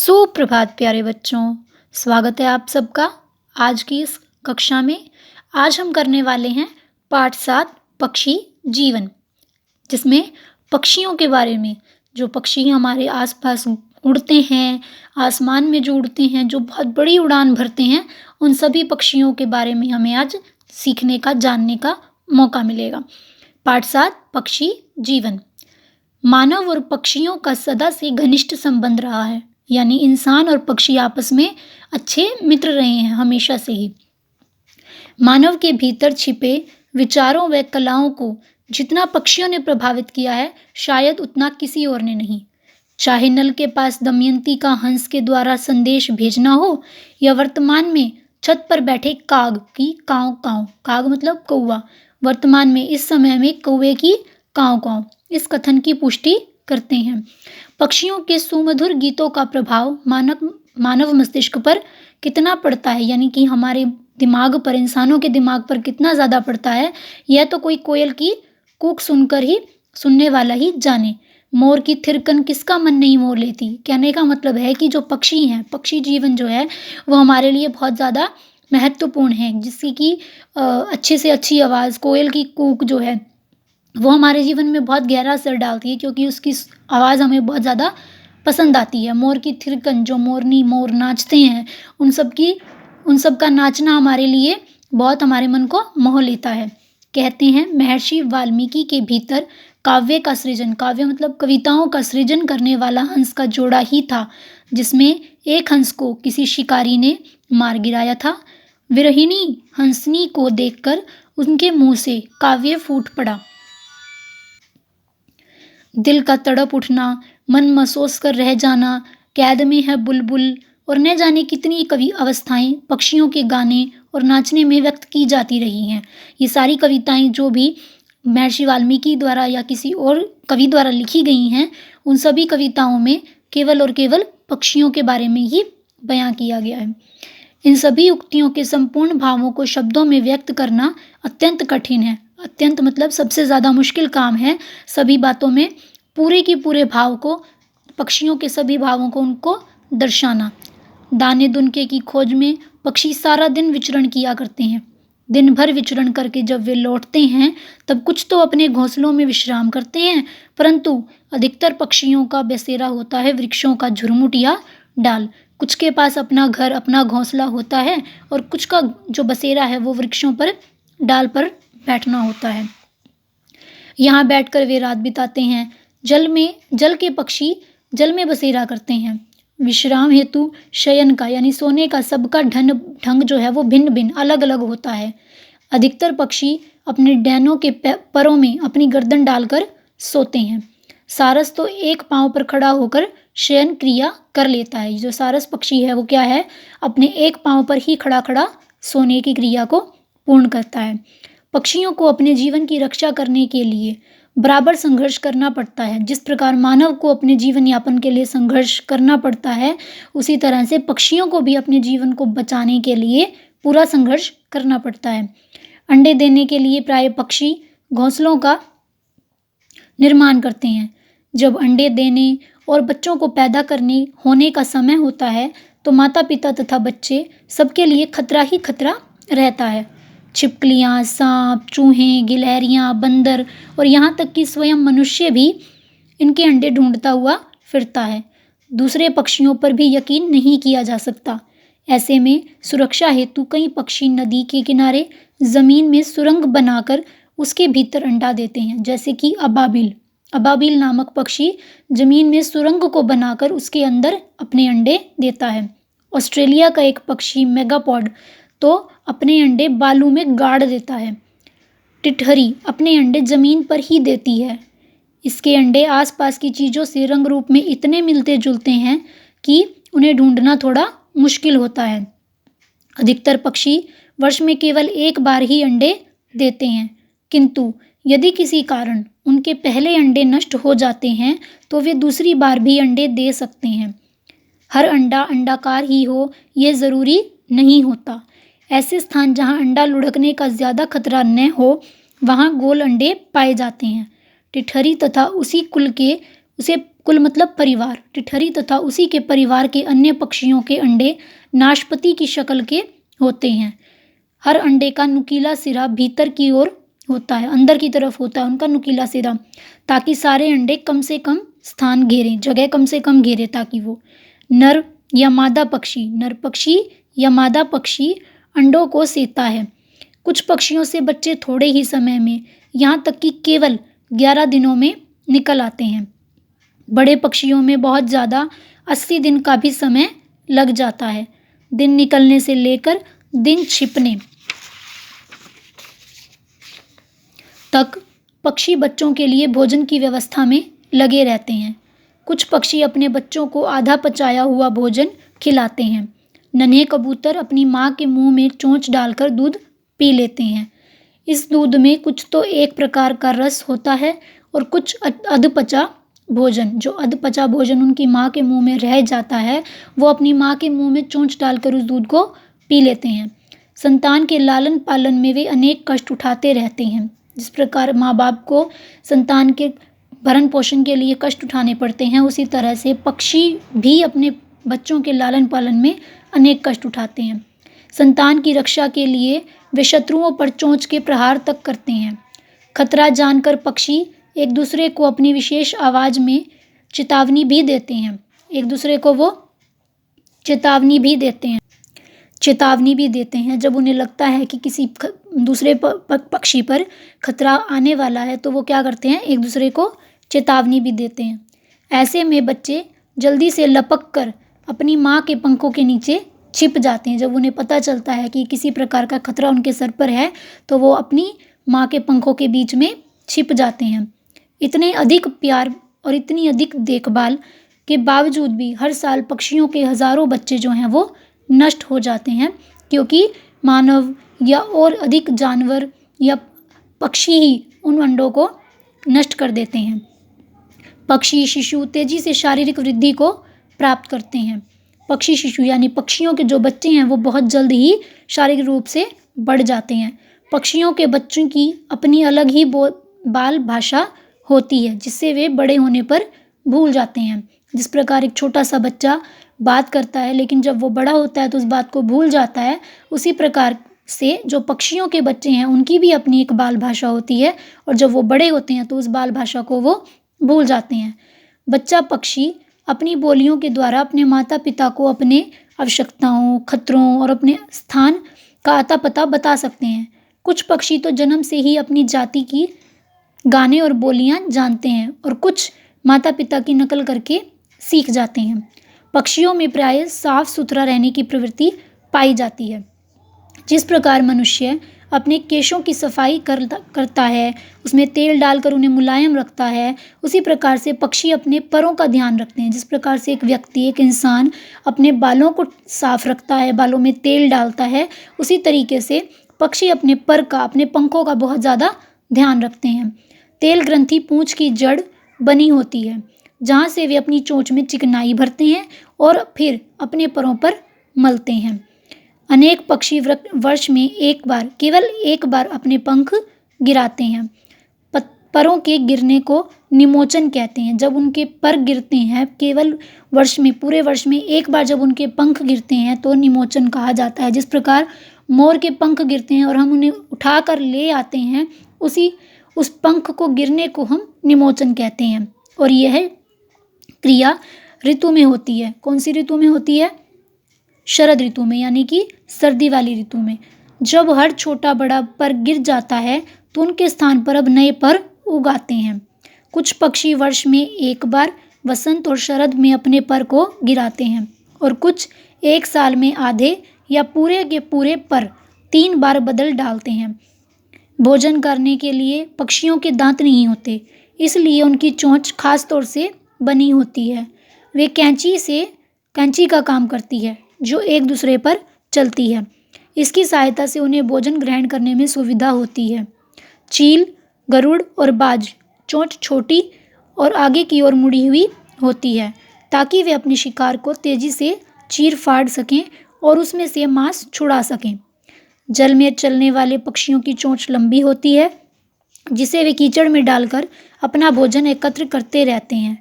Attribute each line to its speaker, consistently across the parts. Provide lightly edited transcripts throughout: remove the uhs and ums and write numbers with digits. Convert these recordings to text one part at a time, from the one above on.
Speaker 1: सुप्रभात प्यारे बच्चों। स्वागत है आप सबका आज की इस कक्षा में। आज हम करने वाले हैं पाठ 7 पक्षी जीवन, जिसमें पक्षियों के बारे में, जो पक्षी हमारे आसपास उड़ते हैं, आसमान में जो उड़ते हैं, जो बहुत बड़ी उड़ान भरते हैं, उन सभी पक्षियों के बारे में हमें आज सीखने का, जानने का मौका मिलेगा। पाठ 7 पक्षी जीवन। मानव और पक्षियों का सदा से घनिष्ठ संबंध रहा है, यानी इंसान और पक्षी आपस में अच्छे मित्र रहे हैं हमेशा से ही। मानव के भीतर छिपे विचारों व कलाओं को जितना पक्षियों ने प्रभावित किया है, शायद उतना किसी और ने नहीं। चाहे नल के पास दमयंती का हंस के द्वारा संदेश भेजना हो, या वर्तमान में छत पर बैठे काग की काँव काँव, काग मतलब कौवा, वर्तमान में इस समय में कौवे की काँव काँव इस कथन की पुष्टि करते हैं। पक्षियों के सुमधुर गीतों का प्रभाव मानव मस्तिष्क पर कितना पड़ता है, यानी कि हमारे दिमाग पर, इंसानों के दिमाग पर कितना ज़्यादा पड़ता है, यह तो कोई कोयल की कूक सुनकर ही सुनने वाला ही जाने। मोर की थिरकन किसका मन नहीं मोह लेती। कहने का मतलब है कि जो पक्षी हैं, पक्षी जीवन जो है वो हमारे लिए बहुत ज़्यादा महत्वपूर्ण है, जिसकी कि अच्छे से अच्छी आवाज़, कोयल की कूक जो है वो हमारे जीवन में बहुत गहरा असर डालती है, क्योंकि उसकी आवाज़ हमें बहुत ज़्यादा पसंद आती है। मोर की थिरकन, जो मोरनी मोर नाचते हैं, उन सब का नाचना हमारे लिए बहुत, हमारे मन को मोह लेता है। कहते हैं महर्षि वाल्मीकि के भीतर काव्य का सृजन, काव्य मतलब कविताओं का सृजन करने वाला हंस का जोड़ा ही था, जिसमें एक हंस को किसी शिकारी ने मार गिराया था। विरहिणी हंसनी को देखकर उनके मुंह से काव्य फूट पड़ा। दिल का तड़प उठना, मन महसूस कर रह जाना, कैद में है बुलबुल, और न जाने कितनी कवि अवस्थाएं पक्षियों के गाने और नाचने में व्यक्त की जाती रही हैं। ये सारी कविताएं जो भी महर्षि वाल्मीकि द्वारा या किसी और कवि द्वारा लिखी गई हैं, उन सभी कविताओं में केवल और केवल पक्षियों के बारे में ही बयां किया गया है। इन सभी उक्तियों के संपूर्ण भावों को शब्दों में व्यक्त करना अत्यंत कठिन है। अत्यंत मतलब सबसे ज़्यादा मुश्किल काम है सभी बातों में पूरे की पूरे भाव को, पक्षियों के सभी भावों को उनको दर्शाना। दाने दुनके की खोज में पक्षी सारा दिन विचरण किया करते हैं। दिन भर विचरण करके जब वे लौटते हैं, तब कुछ तो अपने घोंसलों में विश्राम करते हैं, परंतु अधिकतर पक्षियों का बसेरा होता है वृक्षों का झुरमुट या डाल। कुछ के पास अपना घर, अपना घोंसला होता है, और कुछ का जो बसेरा है वो वृक्षों पर, डाल पर बैठना होता है। यहाँ बैठकर वे रात बिताते हैं। जल के पक्षी जल में बसेरा करते हैं। विश्राम हेतु शयन का, यानी सोने का, सबका ढंग जो है वो भिन्न भिन्न, अलग अलग होता है। अधिकतर पक्षी अपने डैनों के परों में अपनी गर्दन डालकर सोते हैं। सारस तो एक पांव पर खड़ा होकर शयन क्रिया कर लेता है। जो सारस पक्षी है वो क्या है, अपने एक पांव पर ही खड़ा खड़ा सोने की क्रिया को पूर्ण करता है। पक्षियों को अपने जीवन की रक्षा करने के लिए बराबर संघर्ष करना पड़ता है। जिस प्रकार मानव को अपने जीवन यापन के लिए संघर्ष करना पड़ता है, उसी तरह से पक्षियों को भी अपने जीवन को बचाने के लिए पूरा संघर्ष करना पड़ता है। अंडे देने के लिए प्राय पक्षी घोंसलों का निर्माण करते हैं। जब अंडे देने और बच्चों को पैदा करने होने का समय होता है, तो माता पिता तथा बच्चे सबके लिए खतरा ही खतरा रहता है। छिपकलियाँ, सांप, चूहे, गिलहरियाँ, बंदर और यहाँ तक कि स्वयं मनुष्य भी इनके अंडे ढूंढता हुआ फिरता है। दूसरे पक्षियों पर भी यकीन नहीं किया जा सकता। ऐसे में सुरक्षा हेतु कई पक्षी नदी के किनारे जमीन में सुरंग बनाकर उसके भीतर अंडा देते हैं, जैसे कि अबाबिल नामक पक्षी जमीन में सुरंग को बनाकर उसके अंदर अपने अंडे देता है। ऑस्ट्रेलिया का एक पक्षी मेगापॉड तो अपने अंडे बालू में गाड़ देता है। टिटहरी अपने अंडे जमीन पर ही देती है। इसके अंडे आसपास की चीज़ों से रंग रूप में इतने मिलते जुलते हैं कि उन्हें ढूंढना थोड़ा मुश्किल होता है। अधिकतर पक्षी वर्ष में केवल एक बार ही अंडे देते हैं, किंतु यदि किसी कारण उनके पहले अंडे नष्ट हो जाते हैं, तो वे दूसरी बार भी अंडे दे सकते हैं। हर अंडा अंडाकार ही हो यह ज़रूरी नहीं होता। ऐसे स्थान जहां अंडा लुढ़कने का ज़्यादा खतरा न हो, वहां गोल अंडे पाए जाते हैं। टिटहरी तथा उसी कुल मतलब परिवार। टिठरी तथा उसी के परिवार के अन्य पक्षियों के अंडे नाशपाती की शक्ल के होते हैं। हर अंडे का नुकीला सिरा भीतर की ओर होता है, अंदर की तरफ होता है उनका नुकीला सिरा, ताकि सारे अंडे कम से कम स्थान घेरें, जगह कम से कम घेरे ताकि वो। नर या मादा पक्षी, नर पक्षी या मादा पक्षी अंडों को सेता है। कुछ पक्षियों से बच्चे थोड़े ही समय में, यहाँ तक कि केवल 11 दिनों में निकल आते हैं। बड़े पक्षियों में बहुत ज़्यादा 80 दिन का भी समय लग जाता है। दिन निकलने से लेकर दिन छिपने तक पक्षी बच्चों के लिए भोजन की व्यवस्था में लगे रहते हैं। कुछ पक्षी अपने बच्चों को आधा पचाया हुआ भोजन खिलाते हैं। नन्हे कबूतर अपनी माँ के मुंह में चोंच डालकर दूध पी लेते हैं। इस दूध में कुछ तो एक प्रकार का रस होता है और कुछ अधपचा भोजन। जो अधपचा भोजन उनकी माँ के मुंह में रह जाता है, वो अपनी माँ के मुंह में चोंच डालकर उस दूध को पी लेते हैं। संतान के लालन पालन में वे अनेक कष्ट उठाते रहते हैं। जिस प्रकार माँ बाप को संतान के भरण पोषण के लिए कष्ट उठाने पड़ते हैं, उसी तरह से पक्षी भी अपने बच्चों के लालन पालन में अनेक कष्ट उठाते हैं। संतान की रक्षा के लिए वे शत्रुओं पर चोंच के प्रहार तक करते हैं। खतरा जानकर पक्षी एक दूसरे को अपनी विशेष आवाज़ में चेतावनी भी देते हैं। एक दूसरे को वो चेतावनी भी देते हैं जब उन्हें लगता है कि किसी दूसरे पक्षी पर खतरा आने वाला है, तो वो क्या करते हैं, एक दूसरे को चेतावनी भी देते हैं। ऐसे में बच्चे जल्दी से लपक कर अपनी माँ के पंखों के नीचे छिप जाते हैं। जब उन्हें पता चलता है कि किसी प्रकार का खतरा उनके सर पर है, तो वो अपनी माँ के पंखों के बीच में छिप जाते हैं। इतने अधिक प्यार और इतनी अधिक देखभाल के बावजूद भी हर साल पक्षियों के हज़ारों बच्चे जो हैं वो नष्ट हो जाते हैं, क्योंकि मानव या और अधिक जानवर या पक्षी ही उन अंडों को नष्ट कर देते हैं। पक्षी शिशु तेजी से शारीरिक वृद्धि को प्राप्त करते हैं। पक्षी शिशु यानी पक्षियों के जो बच्चे हैं वो बहुत जल्द ही शारीरिक रूप से बढ़ जाते हैं। पक्षियों के बच्चों की अपनी अलग ही बाल भाषा होती है, जिससे वे बड़े होने पर भूल जाते हैं। जिस प्रकार एक छोटा सा बच्चा बात करता है, लेकिन जब वो बड़ा होता है तो उस बात को भूल जाता है, उसी प्रकार से जो पक्षियों के बच्चे हैं उनकी भी अपनी एक बाल भाषा होती है, और जब वो बड़े होते हैं तो उस बाल भाषा को वो भूल जाते हैं। बच्चा पक्षी अपनी बोलियों के द्वारा अपने माता पिता को अपने आवश्यकताओं, खतरों और अपने स्थान का अता पता बता सकते हैं। कुछ पक्षी तो जन्म से ही अपनी जाति की गाने और बोलियां जानते हैं, और कुछ माता पिता की नकल करके सीख जाते हैं। पक्षियों में प्रायः साफ सुथरा रहने की प्रवृत्ति पाई जाती है। जिस प्रकार मनुष्य अपने केशों की सफाई करता है, उसमें तेल डालकर उन्हें मुलायम रखता है, उसी प्रकार से पक्षी अपने परों का ध्यान रखते हैं। जिस प्रकार से एक व्यक्ति, एक इंसान अपने बालों को साफ रखता है, बालों में तेल डालता है, उसी तरीके से पक्षी अपने पर का, अपने पंखों का बहुत ज़्यादा ध्यान रखते हैं। तेल ग्रंथि पूंछ की जड़ बनी होती है, जहाँ से वे अपनी चोंच में चिकनाई भरते हैं और फिर अपने परों पर मलते हैं। अनेक पक्षी वर्ष में केवल एक बार अपने पंख गिराते हैं। परों के गिरने को निमोचन कहते हैं। जब उनके पर गिरते हैं केवल पूरे वर्ष में एक बार जब उनके पंख गिरते हैं तो निमोचन कहा जाता है। जिस प्रकार मोर के पंख गिरते हैं और हम उन्हें उठाकर ले आते हैं, उस पंख को गिरने को हम निमोचन कहते हैं। और यह क्रिया ऋतु में होती है। कौन सी ऋतु में होती है? शरद ऋतु में, यानी कि सर्दी वाली ऋतु में। जब हर छोटा बड़ा पर गिर जाता है तो उनके स्थान पर अब नए पर उगाते हैं। कुछ पक्षी वर्ष में एक बार वसंत और शरद में अपने पर को गिराते हैं, और कुछ एक साल में आधे या पूरे के पूरे पर 3 बार बदल डालते हैं। भोजन करने के लिए पक्षियों के दांत नहीं होते, इसलिए उनकी चोंच खास तौर से बनी होती है। वे कैंची का काम करती है, जो एक दूसरे पर चलती है। इसकी सहायता से उन्हें भोजन ग्रहण करने में सुविधा होती है। चील, गरुड़ और बाज चोंच छोटी और आगे की ओर मुड़ी हुई होती है, ताकि वे अपने शिकार को तेजी से चीर फाड़ सकें और उसमें से मांस छुड़ा सकें। जल में चलने वाले पक्षियों की चोंच लंबी होती है, जिसे वे कीचड़ में डालकर अपना भोजन एकत्र करते रहते हैं।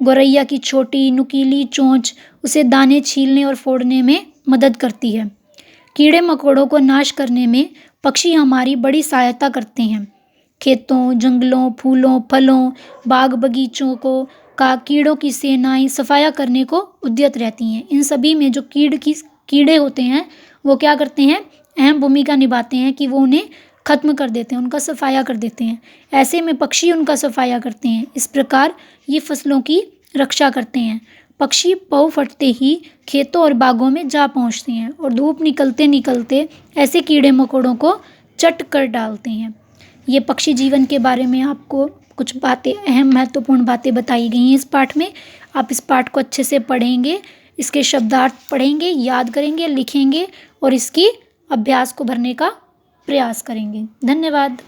Speaker 1: गौरैया की छोटी नुकीली चोंच उसे दाने छीलने और फोड़ने में मदद करती है। कीड़े मकोड़ों को नाश करने में पक्षी हमारी बड़ी सहायता करते हैं। खेतों, जंगलों, फूलों, फलों, बाग बगीचों को का कीड़ों की सेनाएं सफाया करने को उद्यत रहती हैं। इन सभी में जो कीड़े होते हैं वो क्या करते हैं, अहम भूमिका निभाते हैं कि वो उन्हें खत्म कर देते हैं, उनका सफाया कर देते हैं। ऐसे में पक्षी उनका सफाया करते हैं। इस प्रकार ये फसलों की रक्षा करते हैं। पक्षी पौ फटते ही खेतों और बागों में जा पहुंचते हैं और धूप निकलते निकलते ऐसे कीड़े मकोड़ों को चट कर डालते हैं। ये पक्षी जीवन के बारे में आपको कुछ बातें, अहम महत्वपूर्ण बातें बताई गई हैं इस पाठ में। आप इस पाठ को अच्छे से पढ़ेंगे, इसके शब्दार्थ पढ़ेंगे, याद करेंगे, लिखेंगे और इसकी अभ्यास को भरने का प्रयास करेंगे। धन्यवाद।